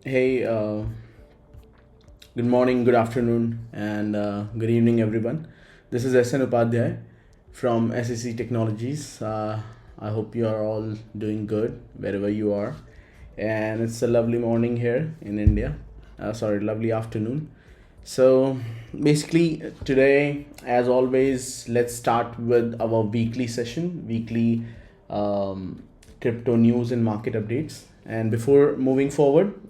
Hey, good morning, good afternoon, and good evening, everyone. This is snupadhyay from SAC Technologies. I hope you are all doing good wherever you are. And it's a lovely morning here in India. Lovely afternoon. So, basically, today, as always, let's start with our weekly session, weekly crypto news and market updates. And before moving forward,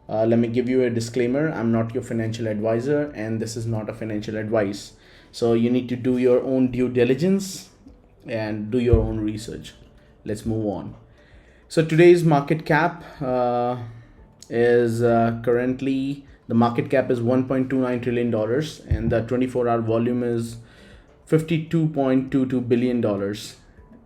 let me give you a disclaimer. I'm not your financial advisor, and this is not a financial advice. So you need to do your own due diligence and do your own research. Let's move on. So today's market cap is currently the market cap is 1.29 trillion dollars, and the 24-hour volume is 52.22 billion dollars.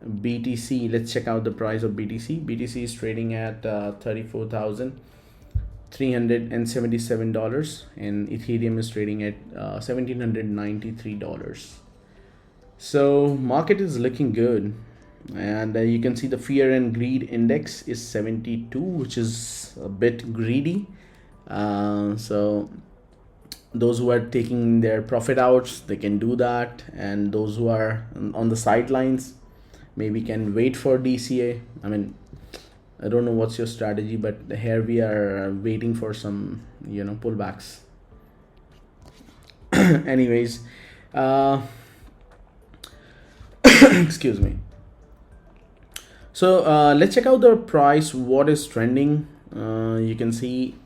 BTC. Let's check out the price of BTC. BTC is trading at $34,377, and Ethereum is trading at $1,793. So market is looking good, and you can see the fear and greed index is 72, which is a bit greedy. So those who are taking their profit outs, they can do that, and those who are on the sidelines maybe can wait for DCA. I don't know what's your strategy, but here we are waiting for some pullbacks. Anyways, excuse me. So let's check out the price, what is trending. You can see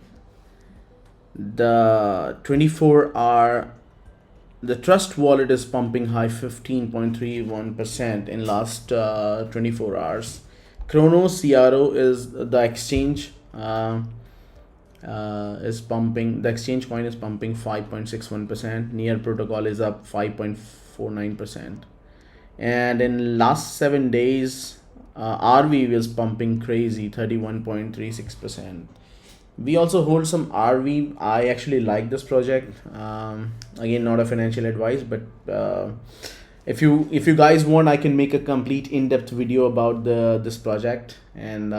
the 24-hour, the Trust wallet is pumping high 15.31% in last 24 hours. Chronos CRO is the exchange is pumping, the exchange coin is pumping 5.61%. Near protocol is up 5.49%. And in last 7 days, RV is pumping crazy 31.36%. We also hold some RV. I actually like this project. Again, not a financial advice, but if you guys want, I can make a complete in-depth video about this project. And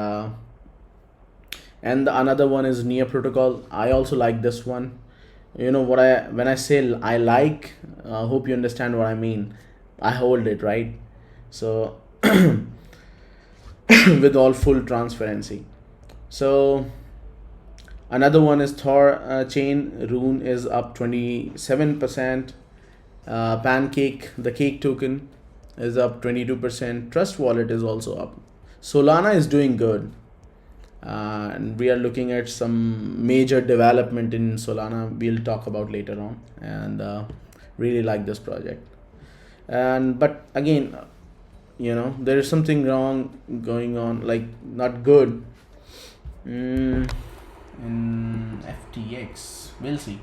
another one is Near Protocol. I also like this one. When I say I like, hope you understand what I mean. I hold it, right? So with all full transparency. So another one is Thor chain. Rune is up 27%. Pancake, the cake token, is up 22%. Trust wallet is also up. Solana is doing good, and we are looking at some major development in Solana. We'll talk about later on, and really like this project. But again, there is something wrong going on, like not good in FTX. We'll see.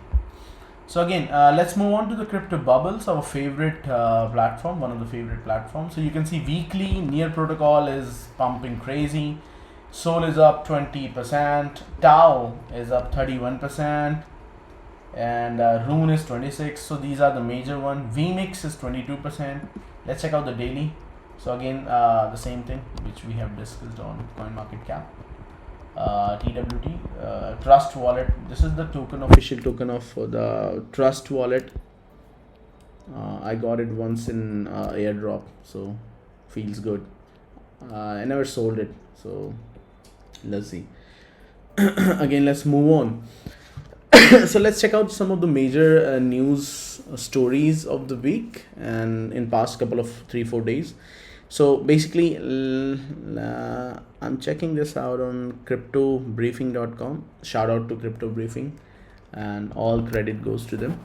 So again, let's move on to the crypto bubbles, our favorite platform, one of the favorite platforms. So you can see weekly Near Protocol is pumping crazy. Sol is up 20%. Tau is up 31%. And Rune is 26%. So these are the major one. VMix is 22%. Let's check out the daily. So again, the same thing which we have discussed on CoinMarketCap. TWT, Trust wallet. This is the token, official token of the Trust wallet. I got it once in airdrop, so feels good. I never sold it, so let's see. Again, let's move on. So let's check out some of the major news stories of the week and in past couple of 3-4 days. So basically, I'm checking this out on cryptobriefing.com. Shout out to Crypto Briefing, and all credit goes to them.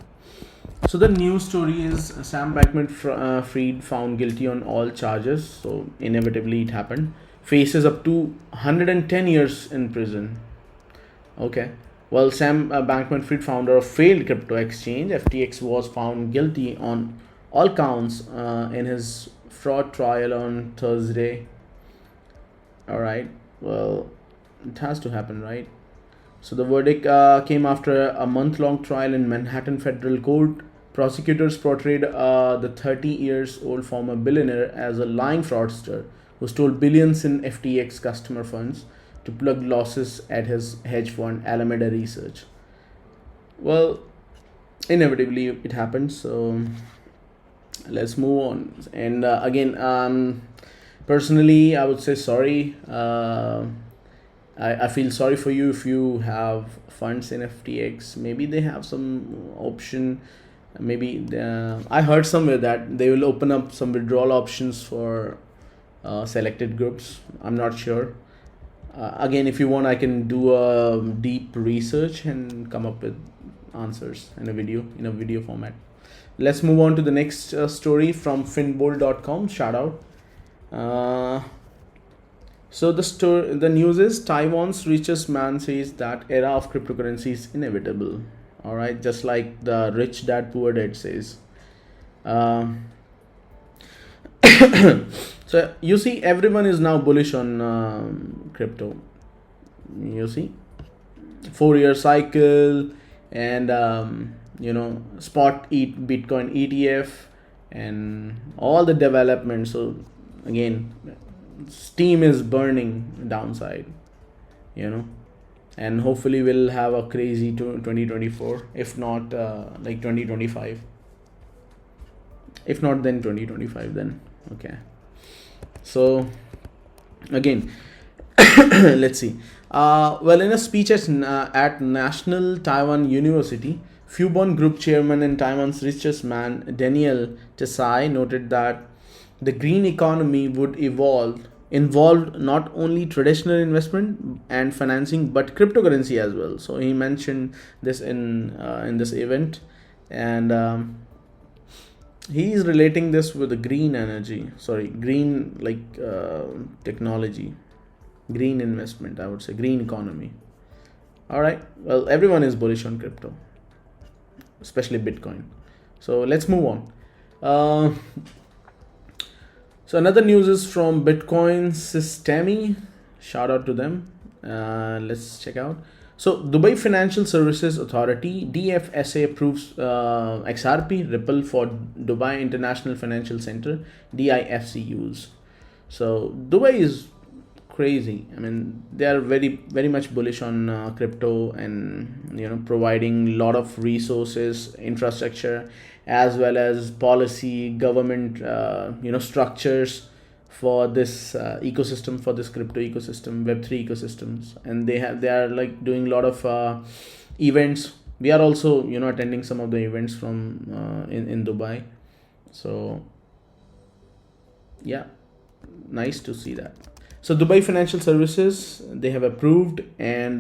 So the news story is Sam Bankman-Fried found guilty on all charges. So inevitably it happened. Faces up to 110 years in prison. Okay. Well, Sam Bankman-Fried, founder of failed crypto exchange FTX, was found guilty on all counts in his fraud trial on Thursday. All right. Well, it has to happen, right? So the verdict came after a month-long trial in Manhattan Federal Court. Prosecutors portrayed the 30-year-old former billionaire as a lying fraudster who stole billions in FTX customer funds to plug losses at his hedge fund Alameda Research. Well, inevitably it happens. So let's move on. And again, personally, I would say sorry. I feel sorry for you if you have funds in FTX. Maybe they have some option. Maybe I heard somewhere that they will open up some withdrawal options for selected groups. I'm not sure. Again, if you want, I can do a deep research and come up with answers in a video format. Let's move on to the next story from finbold.com. Shout out. So the news is Taiwan's richest man says that era of cryptocurrency is inevitable. All right, just like the rich dad poor dad says. So you see, everyone is now bullish on crypto. You see, 4-year cycle and spot Bitcoin ETF and all the development. So again, steam is burning downside, and hopefully we'll have a crazy 2024, if not like 2025. If not, then 2025 then. Okay, so again, let's see. Well, in a speech at National Taiwan University, Fubon Group Chairman and Taiwan's richest man Daniel Tsai noted that the green economy would involve not only traditional investment and financing but cryptocurrency as well. So he mentioned this in this event, and he is relating this with the green technology, green investment, I would say, green economy. All right, well, everyone is bullish on crypto, especially Bitcoin. So let's move on. So another news is from Bitcoincystemy. Shout out to them. Let's check out. So Dubai Financial Services Authority DFSA approves XRP Ripple for Dubai International Financial Center DIFC use. So Dubai is crazy. I mean, they are very much bullish on crypto, and providing a lot of resources, infrastructure, as well as policy, government structures for this ecosystem, for this crypto ecosystem, Web3 ecosystems. And they are like doing a lot of events. We are also attending some of the events from in Dubai. So yeah, nice to see that. So Dubai Financial Services, they have approved, and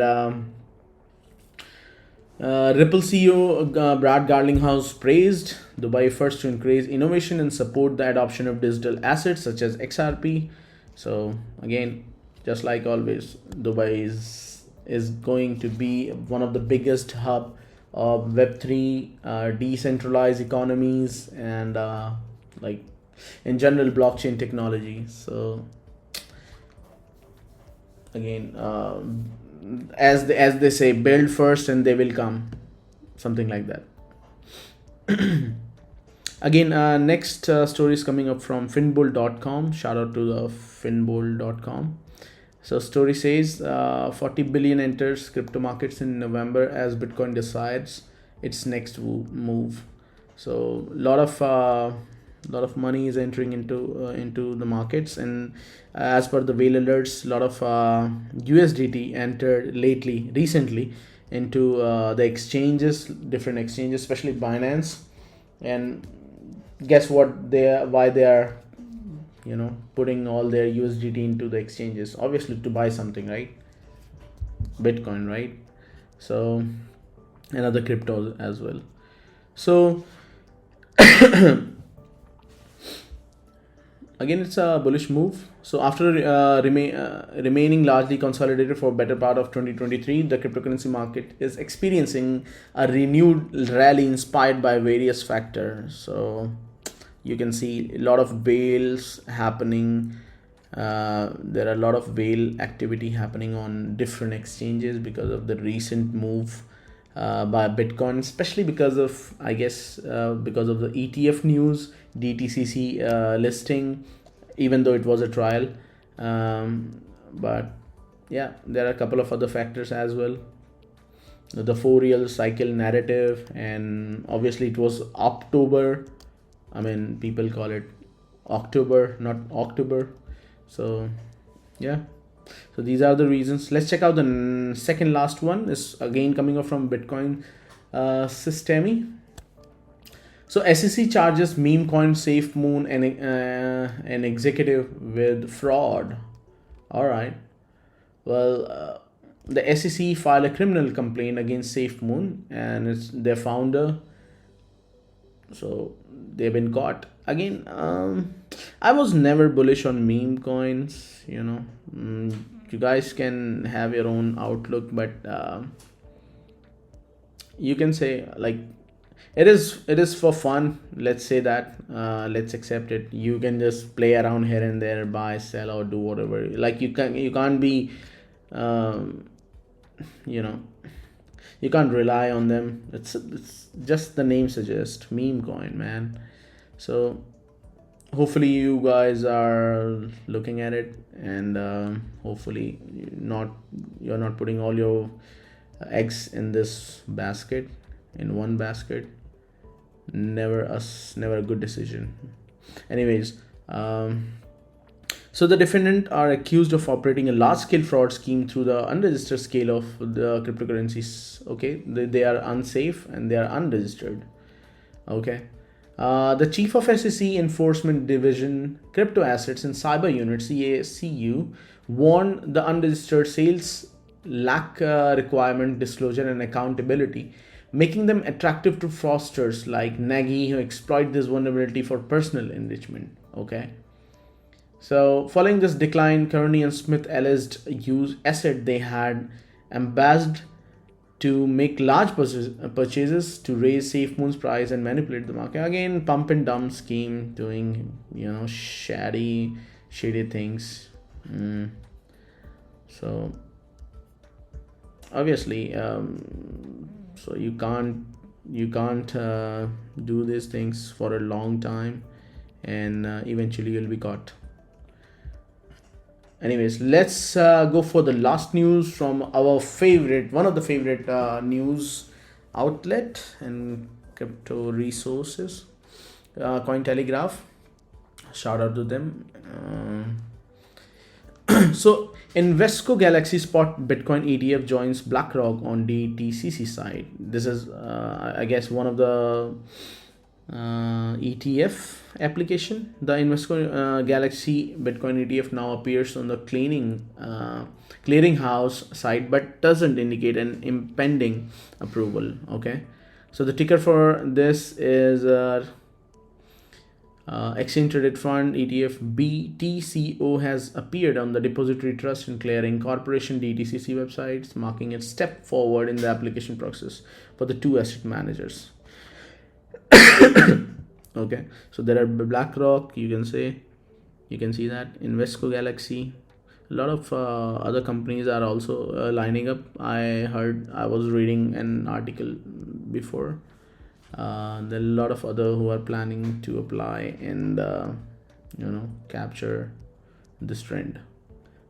Ripple CEO Brad Garlinghouse praised Dubai first to increase innovation and support the adoption of digital assets such as XRP. So again, just like always, Dubai is going to be one of the biggest hub of Web3, decentralized economies, and like in general blockchain technology. So again, as they say, build first and they will come, something like that. Again, next story is coming up from finbold.com. Shout out to the finbold.com. So story says 40 billion enters crypto markets in November as Bitcoin decides its next move. So a lot of money is entering into the markets, and as per the whale alerts, a lot of USDT entered recently into the exchanges, different exchanges, especially Binance. And guess what? Why they are putting all their USDT into the exchanges? Obviously to buy something, right? Bitcoin, right? So and other cryptos as well. So again, it's a bullish move. So after remaining largely consolidated for better part of 2023, the cryptocurrency market is experiencing a renewed rally inspired by various factors. So you can see a lot of whales happening. There are a lot of whale activity happening on different exchanges because of the recent move by Bitcoin, especially because of, I guess, because of the ETF news, DTCC listing, even though it was a trial. But yeah, there are a couple of other factors as well. The 4 real cycle narrative, and obviously it was October. I mean, people call it October, not October. So yeah, so these are the reasons. Let's check out the second last one. Is again coming up from Bitcoin Systemi. So SEC charges meme coin SafeMoon and an executive with fraud. All right. Well, the SEC filed a criminal complaint against SafeMoon and it's their founder. So they've been caught again. I was never bullish on meme coins. You guys can have your own outlook, but you can say like it is for fun. Let's say that. Let's accept it. You can just play around here and there, buy, sell, or do whatever. Like you can't be you know you can't rely on them. It's just the name suggests, meme coin, man. So hopefully you guys are looking at it, and hopefully you're not putting all your eggs in this basket, in one basket. Never a good decision. Anyways, so the defendant are accused of operating a large-scale fraud scheme through the unregistered scale of the cryptocurrencies. Okay, they are unsafe and they are unregistered. Okay. The chief of SEC Enforcement Division Crypto Assets and Cyber Unit (CACU) warned the unregistered sales lack requirement, disclosure, and accountability, making them attractive to fraudsters like Nagy, who exploit this vulnerability for personal enrichment. Okay. So, following this decline, Kearney and Smith alleged use asset they had amassed to make large purchases to raise SafeMoon's price and manipulate the market. Again, pump and dump scheme, doing shady things. So obviously, so you can't do these things for a long time, and eventually you'll be caught. Anyways, let's go for the last news from one of the favorite news outlet and crypto resources, Cointelegraph. Shout out to them. So Invesco Galaxy Spot Bitcoin ETF joins BlackRock on DTCC side. This is I guess one of the ETF application. The Invesco Galaxy Bitcoin ETF now appears on the clearinghouse site, but doesn't indicate an impending approval. Okay, so the ticker for this is exchange traded fund ETF BTCO has appeared on the Depository Trust and Clearing Corporation DTCC websites, marking a step forward in the application process for the two asset managers. Okay, so there are BlackRock, you can see that, Invesco Galaxy, a lot of other companies are also lining up. I was reading an article before. There are a lot of other who are planning to apply and capture this trend.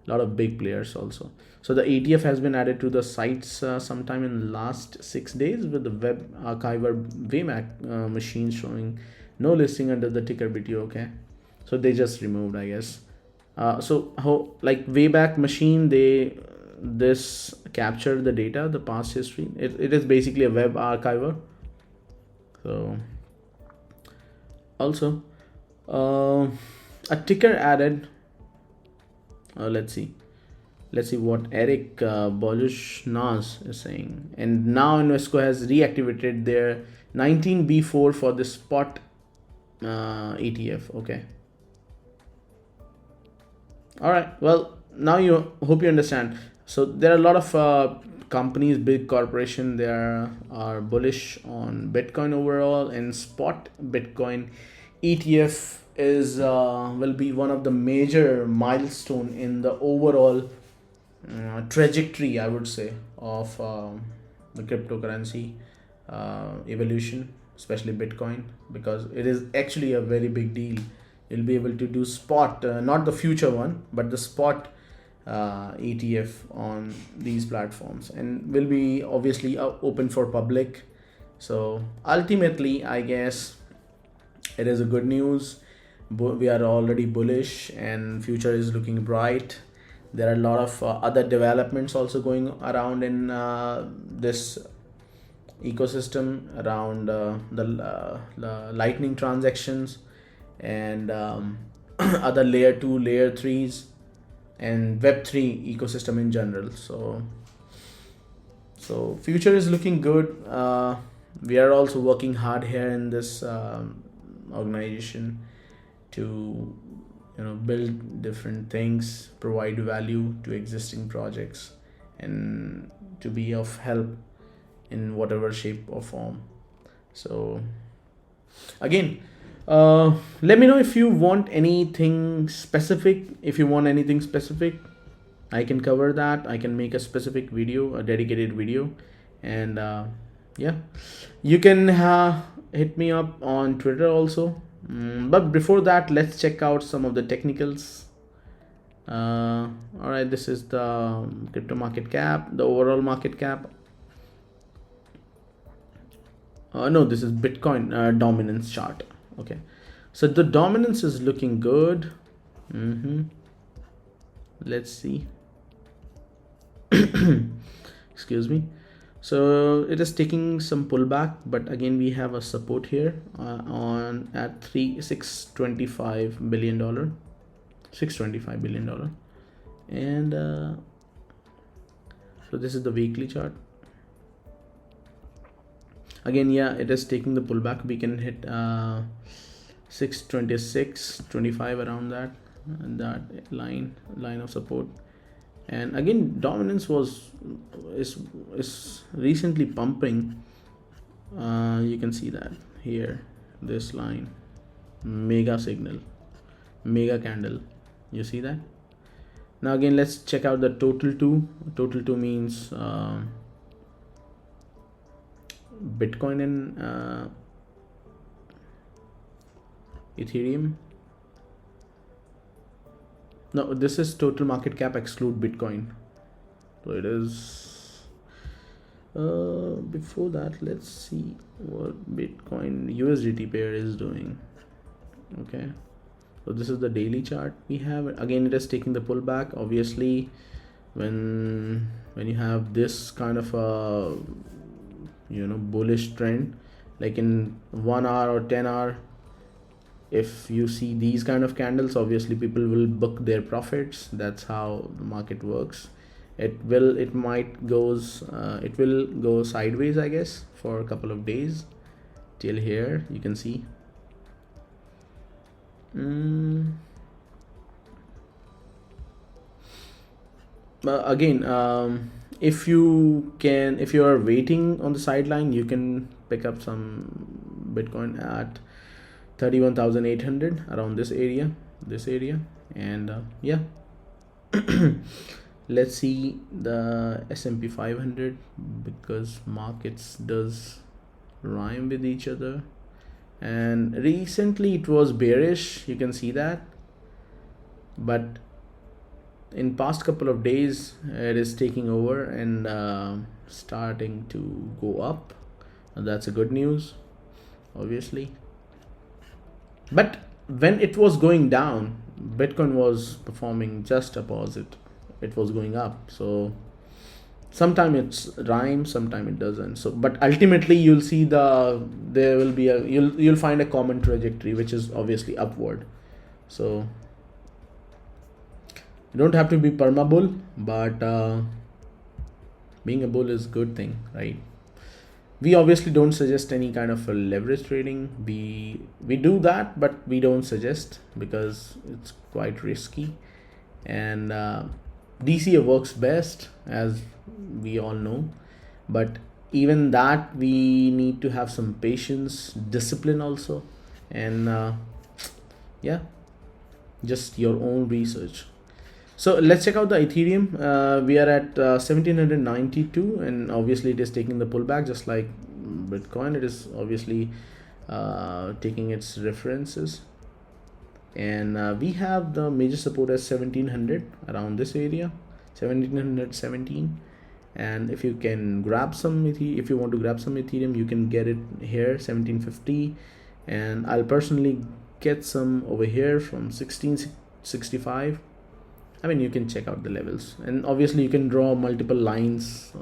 A lot of big players also. So the ETF has been added to the sites sometime in the last 6 days, with the web archiver Wayback machine showing no listing under the ticker BTO. Okay, so they just removed, I guess. So how, like, Wayback machine, this capture the data, the past history. It is basically a web archiver. So also a ticker added. Let's see what Eric Bolushnas is saying. And now Invesco has reactivated their 19B4 for the spot ETF. Okay. All right. Well, now hope you understand. So there are a lot of companies, big corporation, they are bullish on Bitcoin overall, and spot Bitcoin ETF is will be one of the major milestone in the overall trajectory, I would say, of the cryptocurrency evolution, especially Bitcoin, because it is actually a very big deal. You'll be able to do spot, not the future one, but the spot ETF on these platforms, and will be obviously open for public. So ultimately, I guess it is a good news. We are already bullish and future is looking bright. There are a lot of other developments also going around in this ecosystem around the lightning transactions and other layer 2 layer 3s and web3 ecosystem in general. So future is looking good. We are also working hard here in this organization to build different things, provide value to existing projects, and to be of help in whatever shape or form. So again, let me know if you want anything specific. If you want anything specific, I can cover that. I can make a specific video, a dedicated video. And yeah, you can hit me up on Twitter also. But before that, let's check out some of the technicals. All right, this is the crypto market cap, the overall market cap. No, this is Bitcoin dominance chart. Okay, so the dominance is looking good. Let's see. Excuse me. So it is taking some pullback, but again we have a support here on at $625 billion, $625 billion, and so this is the weekly chart. Again, yeah, it is taking the pullback. We can hit 626.25 around that line of support. And again, dominance is recently pumping. You can see that here, this line, mega signal, mega candle. You see that? Now again, let's check out the total two. Total two means Bitcoin and Ethereum. No, this is total market cap exclude Bitcoin. So it is before that, let's see what Bitcoin USDT pair is doing. Okay, so this is the daily chart we have. Again, it is taking the pullback. Obviously, when you have this kind of a bullish trend, like in 1 hour or 10 hour, if you see these kind of candles, obviously people will book their profits. That's how the market works. It will go sideways, I guess, for a couple of days till here. You can see again, if you are waiting on the sideline, you can pick up some Bitcoin at 31,800 around this area, and yeah. Let's see the S&P 500, because markets does rhyme with each other, and recently it was bearish, you can see that, but in past couple of days it is taking over and starting to go up, and that's a good news, obviously. But when it was going down, Bitcoin was performing just opposite. It was going up. So sometimes it's rhymes, sometimes it doesn't. So but ultimately you'll see you'll find a common trajectory, which is obviously upward. So you don't have to be perma bull, but being a bull is a good thing, right? We obviously don't suggest any kind of a leverage trading. We do that, but we don't suggest because it's quite risky, and DCA works best, as we all know. But even that, we need to have some patience, discipline also, and yeah, just your own research. So let's check out the Ethereum. We are at 1792, and obviously it is taking the pullback just like Bitcoin. It is obviously taking its references, and we have the major support as 1700 around this area. 1717. And if you can grab some if you want to grab some Ethereum, you can get it here 1750. And I'll personally get some over here from 1665. I mean, you can check out the levels, and obviously you can draw multiple lines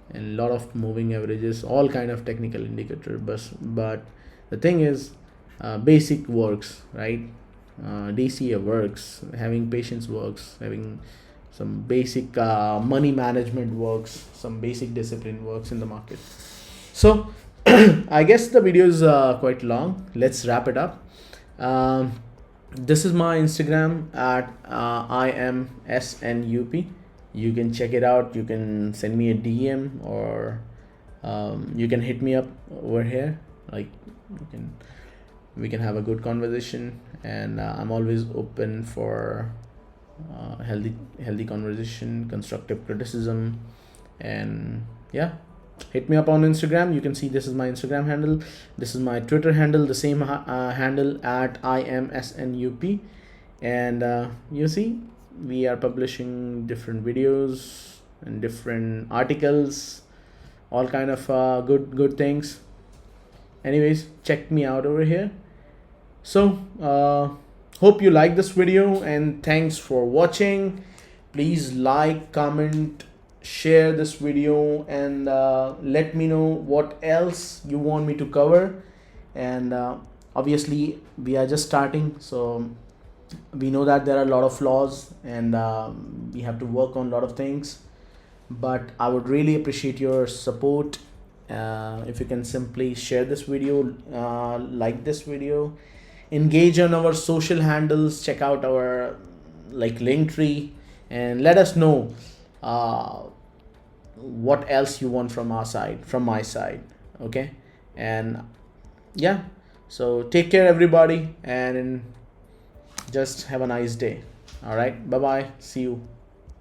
and a lot of moving averages, all kind of technical indicator. But the thing is, basic works, right? DCA works, having patience works, having some basic money management works, some basic discipline works in the market. So I guess the video is quite long. Let's wrap it up. This is my Instagram at iamsnup. You can check it out. You can send me a DM, or you can hit me up over here. Like, we can have a good conversation, and I'm always open for healthy conversation, constructive criticism. And yeah, hit me up on Instagram. You can see this is my Instagram handle, this is my Twitter handle, the same handle at iamsnup. And you see, we are publishing different videos and different articles, all kind of good things. Anyways, check me out over here. So hope you like this video, and thanks for watching. Please like, comment, share this video, and let me know what else you want me to cover. And obviously we are just starting, so we know that there are a lot of flaws, and we have to work on a lot of things. But I would really appreciate your support. If you can simply share this video, like this video, engage on our social handles, check out our link tree, and let us know what else you want from our side, from my side. Okay? And yeah, so take care everybody, and just have a nice day. All right, bye bye, see you.